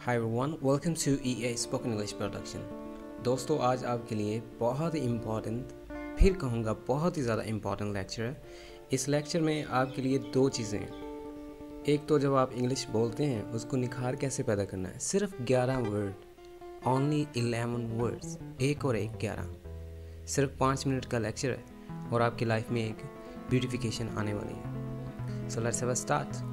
Hi everyone, welcome to EA spoken English production. दोस्तों, आज आपके लिए बहुत ही इम्पॉर्टेंट, फिर कहूँगा बहुत ही ज़्यादा इम्पॉर्टेंट लेक्चर है। इस लेक्चर में आपके लिए दो चीज़ें हैं। एक तो जब आप इंग्लिश बोलते हैं उसको निखार कैसे पैदा करना है। सिर्फ 11 वर्ड, ओनली 11 वर्ड्स, एक और एक 11। सिर्फ 5 मिनट का लेक्चर है और आपकी लाइफ में एक ब्यूटिफिकेशन आने वाली है। So let's have a start.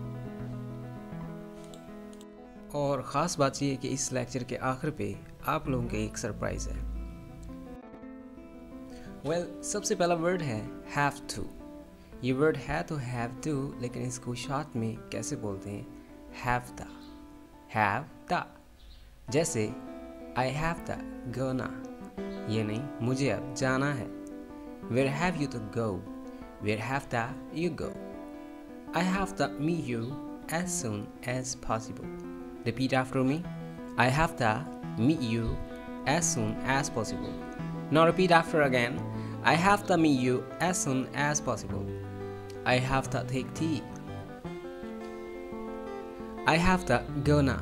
और ख़ास बात यह है कि इस लेक्चर के आखिर पे आप लोगों के एक सरप्राइज़ है। सबसे पहला वर्ड है हैव टू। ये वर्ड है तो हैव टू, लेकिन इसको शॉर्ट में कैसे बोलते हैं? Have the. जैसे आई हैव द गोना, ये नहीं, मुझे अब जाना है। Where have you to go? Where have the you go? I have the meet you as soon as possible. Repeat after me. I have to meet you as soon as possible. Now repeat after again. I have to meet you as soon as possible. I have to take tea. I have to go now.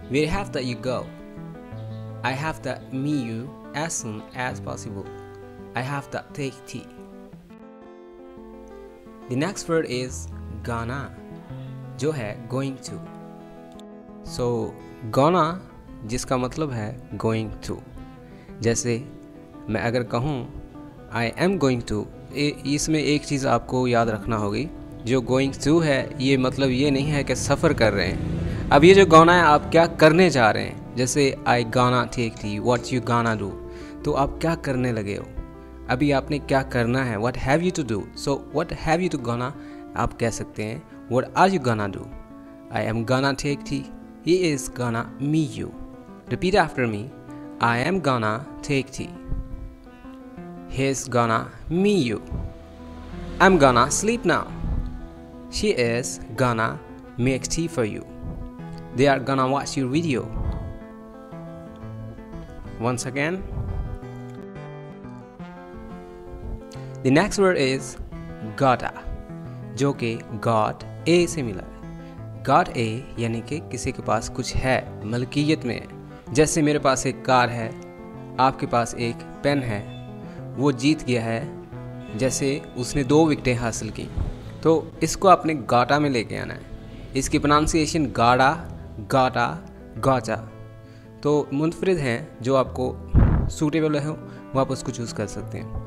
Where have to you go? I have to meet you as soon as possible. I have to take tea. The next word is gonna, जो है going to. gonna जिसका मतलब है going to। जैसे मैं अगर कहूँ I am going to, इसमें एक चीज़ आपको याद रखना होगी। जो going to है ये मतलब ये नहीं है कि सफ़र कर रहे हैं। अब ये जो gonna है, आप क्या करने जा रहे हैं। जैसे I gonna take tea, what you gonna do, तो आप क्या करने लगे हो, अभी आपने क्या करना है। what have you to do, so what have you to gonna आप कह सकते हैं what are you gonna do? I am gonna take tea. He is gonna meet you. Repeat after me. I am gonna take tea. He is gonna meet you. I'm gonna sleep now. She is gonna make tea for you. They are gonna watch your video. Once again. The next word is gotta, जो कि got a से मिला है। Got a यानी कि किसी के पास कुछ है, मलकियत में है। जैसे मेरे पास एक कार है, आपके पास एक पेन है, वो जीत गया है। जैसे उसने 2 विकेटें हासिल की, तो इसको आपने गाटा में लेके आना है। इसकी प्रोनाउंसिएशन गाड़ा, गाटा, गाचा, तो मुनफरिद हैं। जो आपको सूटेबल है वो आप उसको चूज़ कर सकते हैं।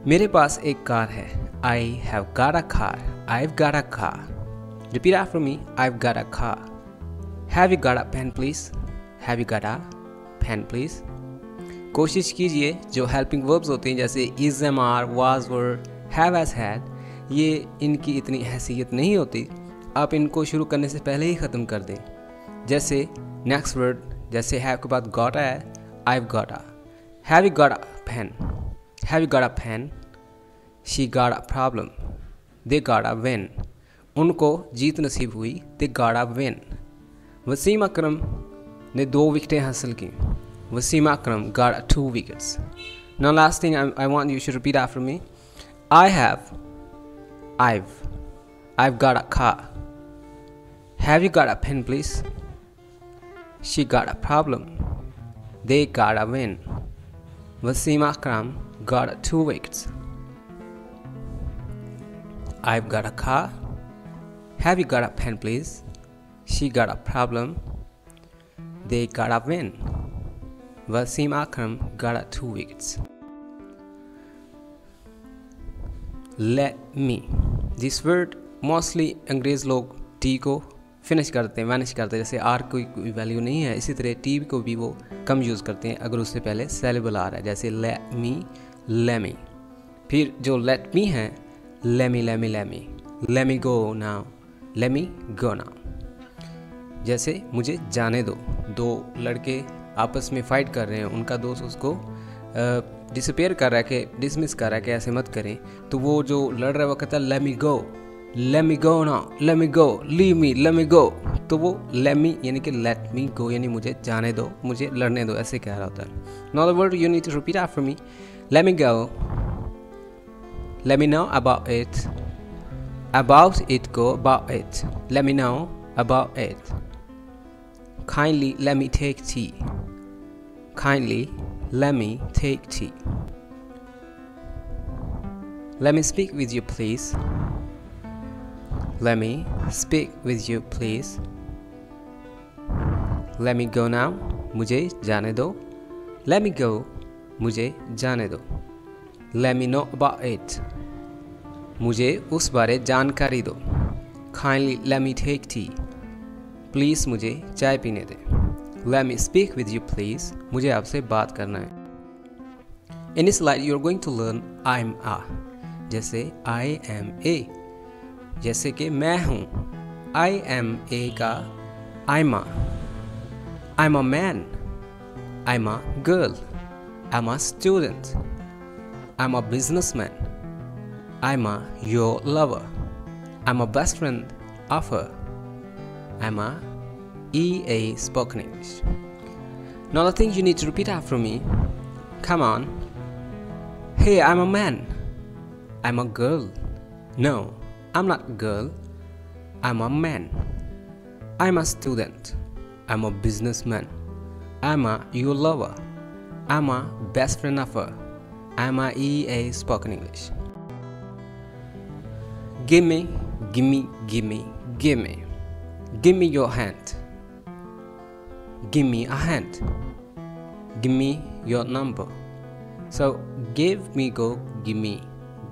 मेरे पास एक कार है। I have got a car. I have got a car. Repeat after me. I've got a car. Have you got a pen, please? Have you got a pen, please? कोशिश कीजिए जो helping verbs होते हैं जैसे is, am, are, was, were, have, has, had, ये इनकी इतनी हैसियत नहीं होती। आप इनको शुरू करने से पहले ही ख़त्म कर दें। जैसे नेक्स्ट वर्ड, जैसे have के बाद got है, I've got a। Have you got a pen? Have you got a pen? She got a problem. They got a win. उनको जीत नसीब हुई। They got a win. Wasim Akram ने 2 विकेटें हासिल की। Wasim Akram got 2 wickets. Now last thing I want you should repeat after me. I've got a car. Have you got a pen, please? She got a problem. They got a win. Wasim Akram got 2 wickets. I've got a car. Have you got a pen, please? She got a problem. They got a win. Wasim Akram got 2 wickets. Let me. This word mostly अंग्रेज़ लोग T को finish करते हैं, vanish करते हैं। जैसे are कोई value नहीं है, इसी तरह टी को भी वो कम यूज़ करते हैं अगर उससे पहले सेलेबल आ रहा है। जैसे let me, let me। फिर जो let me है, let me, let me, let me, let me go now, let me go now। जैसे मुझे जाने दो। 2 लड़के आपस में फ़ाइट कर रहे हैं, उनका दोस्त उसको डिसअपेयर कर रहा है कि डिसमिस कर रहा है कि ऐसे मत करें, तो वो जो लड़ रहा है वो कहता है let me go, let me go now, let me go, leave me, let me go। तो वो let me यानी कि let me go यानी मुझे जाने दो, मुझे लड़ने दो, ऐसे कह रहा होता है। Now the word you need to repeat after me. Let me go. Let me know about it. About it, go about it. Let me know about it. Kindly let me take tea. Kindly let me take tea. Let me speak with you please. Let me speak with you please. Let me go now. मुझे जाने दो. Let me go. मुझे जाने दो. Let me know about it. मुझे उस बारे जानकारी दो. Kindly let me take tea. Please मुझे चाय पीने दे. Let me speak with you please. मुझे आपसे बात करना है. In this slide you are going to learn I'm a. जैसे I am a. जैसे कि मैं हूँ. I am a का I'm a. I'm a man. I'm a girl. I'm a student. I'm a businessman. I'm a your lover. I'm a best friend of her. I'm a EA spoken English. Now the thing you need to repeat after me. Come on. Hey, I'm a man. I'm a girl. No, I'm not a girl. I'm a man. I'm a student. I'm a businessman. I'm a your lover. I'm a best friend of her. I'm a EA spoken English. Gimme, gimme, gimme, gimme. Give me your hand. Give me a hand. Give me your number. So give me go, give me.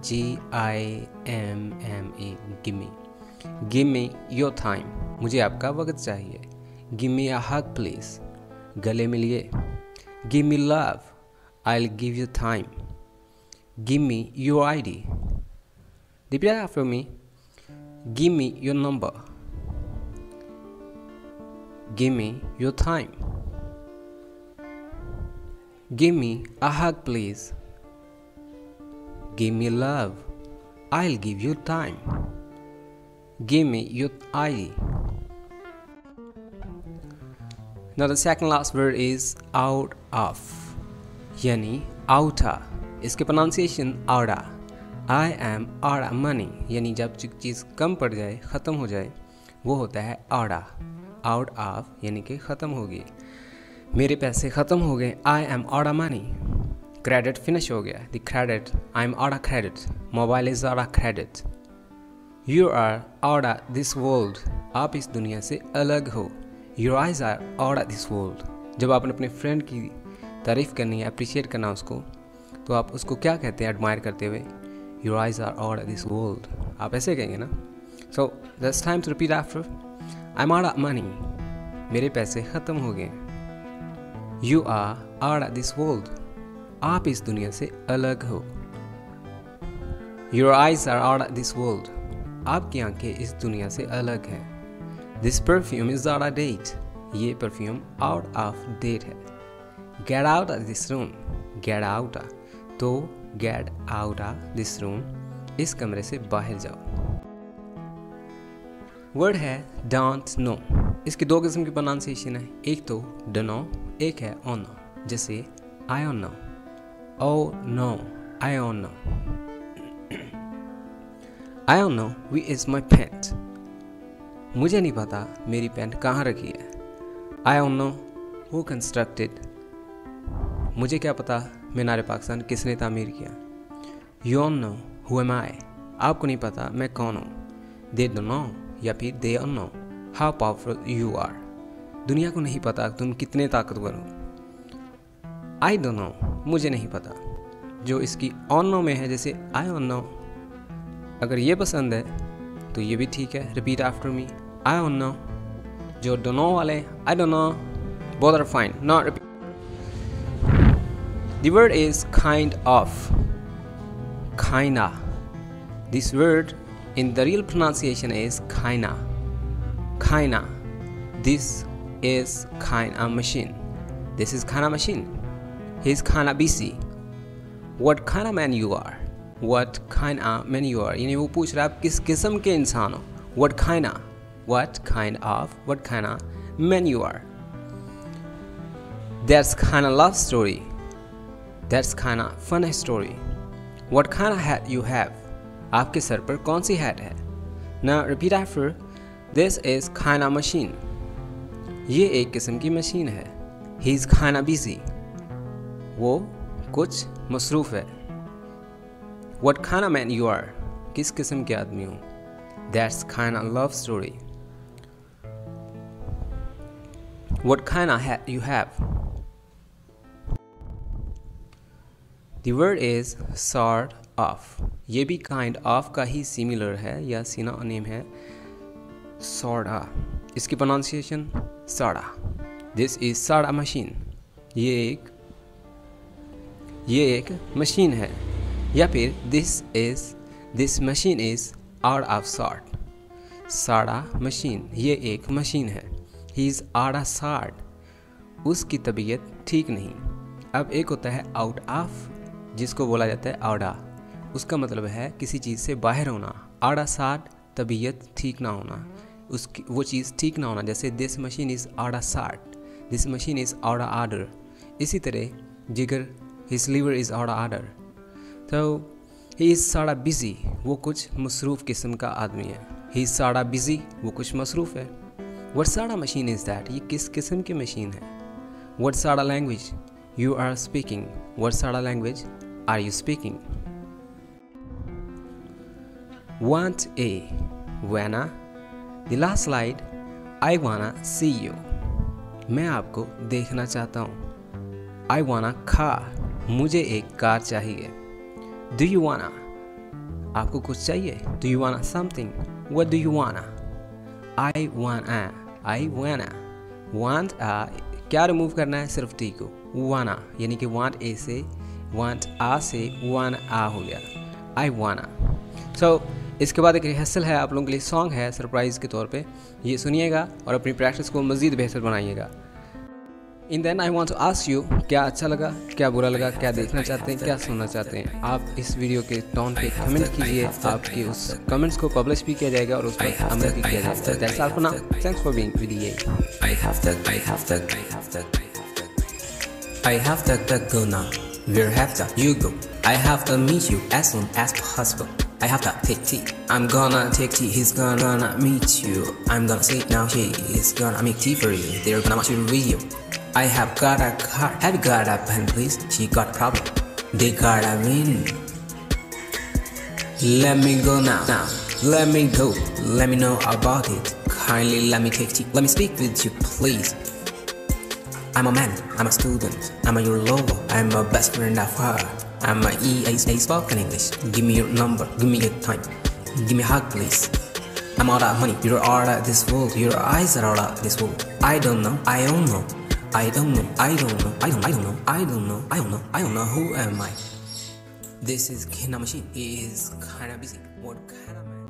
G-I-M-M-E. Give me. Give me your time. मुझे आपका वक्त चाहिए. Give me a hug please. गले मिलिए. Give me love. I'll give you time. Give me your ID. Repeat after me. Give me your number. Give me your time. Give me a hug please. Give me love. I'll give you time. Give me your ID. Now the second last word is out of. यानी outer. इसके pronunciation outer. I am out of money. यानी जब चीज़ कम पड़ जाए, ख़त्म हो जाए, वो होता है outer. Out of यानी कि ख़त्म हो गई. मेरे पैसे ख़त्म हो गए. I am out of money. Credit finish हो गया. The credit. I am out of credit. Mobile is out of credit. You are out of this world. आप इस दुनिया से अलग हो. Your eyes are out of this world. जब आपने अपने फ्रेंड की तारीफ़ करनी है, अप्रिशिएट करना उसको, तो आप उसको क्या कहते हैं एडमायर करते हुए? Your eyes are out of this world. आप ऐसे कहेंगे ना. So that's time to repeat after. I'm out of money. मेरे पैसे ख़त्म हो गए. You are out of this world. आप इस दुनिया से अलग हो. Your eyes are out of this world. आपकी आंखें इस दुनिया से अलग हैं. This perfume is out of date. ये परफ्यूम out of date है. Get out of this room. Get out of. तो get out of this room. इस कमरे से बाहर जाओ. वर्ड है don't know. इसकी दो किस्म की प्रोनाउंसिएशन है. एक तो don't know, एक है on know. जैसे I don't know. Oh no, I don't know. I don't know where is my pant. मुझे नहीं पता मेरी पैंट कहाँ रखी है. I don't know who constructed. मुझे क्या पता मीनार पाकिस्तान किसने तामीर किया. You don't know who am I. आपको नहीं पता मैं कौन हूँ. They don't know या फिर they don't know how powerful you are. दुनिया को नहीं पता तुम कितने ताकतवर हो. I don't know मुझे नहीं पता. जो इसकी on know में है जैसे I don't know. अगर ये पसंद है तो ये भी ठीक है. Repeat after me. I don't know. जो don't know वाले I don't know. Both are fine. Now repeat. The word is kind of. Kinda. This word in the real pronunciation is kinda. Kinda. This is kinda machine. This is kinda machine. He's kinda busy. What kind of man you are? What kind of man you are? यानी वो पूछ रहा है आप किस किस्म के इंसान हो. What kind of man you are? That's kind of love story. That's kind of funny story. What kind of hat you have? आपके सर पर कौन सी hat है? Now repeat after. This is kind of machine. ये एक किस्म की machine है। He is खाना बिजी, वो कुछ मसरूफ़ है। What kind of man you are, किस किस्म के आदमी हो। That's kind of love story. What kind of hat you have? The word is sort of. ये भी kind of का ही similar है या synonym है sorta। इसकी pronunciation sorta। This is sorta machine। ये एक मशीन है। या फिर this machine is out of sort। sorta machine, ये एक मशीन है। He is out of sort, उसकी तबीयत ठीक नहीं। अब एक होता है out of, जिसको बोला जाता है आउडा। उसका मतलब है किसी चीज़ से बाहर होना। आउडा साट, तबीयत ठीक ना होना, उसकी वो चीज़ ठीक ना होना। जैसे दिस मशीन इज़ आउडा साट, दिस मशीन इज़ आउडा आर्डर। इसी तरह जिगर हिज लीवर इज़ आउडा आर्डर। तो ही इज़ साड़ा बिज़ी, वो कुछ मसरूफ़ किस्म का आदमी है। ही इज़ साड़ा बिज़ी, वो कुछ मसरूफ़ है। व्हाट साड़ा मशीन इज़ दैट, ये किस किस्म की मशीन है। व्हाट साड़ा language you are speaking, what sort of language are you speaking? Want a, wanna, the last slide, I wanna see you, मैं आपको देखना चाहता हूँ। I wanna car, मुझे एक कार चाहिए। Do you wanna, आपको कुछ चाहिए। Do you wanna something, what do you wanna? I wanna, want a, क्या रिमूव करना है, सिर्फ टी को। वाना यानी कि वांट ए से, वांट आ से वान आ हो गया, आई वाना। सो इसके बाद एक रिहर्सल है आप लोगों के लिए, सॉन्ग है सरप्राइज़ के तौर पे, ये सुनिएगा और अपनी प्रैक्टिस को मज़ीद बेहतर बनाइएगा। In then I want to ask you, क्या अच्छा लगा, क्या बुरा लगा, क्या देखना चाहते हैं, क्या सुनना चाहते हैं। आप इस वीडियो के टॉन पे कमेंट कीजिए, आपके उस कमेंट्स को पब्लिश भी किया जाएगा और उस पर अमल भी किया जाएगा। That's all for now, thanks for being with ये। I have to go now. Where have to you go? I have to meet you as soon as possible. I have to take tea. I'm gonna take tea. He's gonna meet you. I'm gonna say now he is gonna make tea for you. They're gonna watch your video. I have got a car. Have you got a pen, please? She got a problem. They got a win. Let me go now. Let me go. Let me know about it. Kindly let me take tea. Let me speak with you, please. I'm a man, I'm a student, I'm a your lover, I'm a best friend of her. I'm a EA spoken English. Give me your number, give me your time, give me a hug please. I'm out of money, you're out of this world, your eyes are out of this world. I don't know, I don't know, I don't know, I don't know, I don't know, I don't know, I don't know, I don't know, who am I? This is Kinda Machine, he is kinda busy, what kind of man?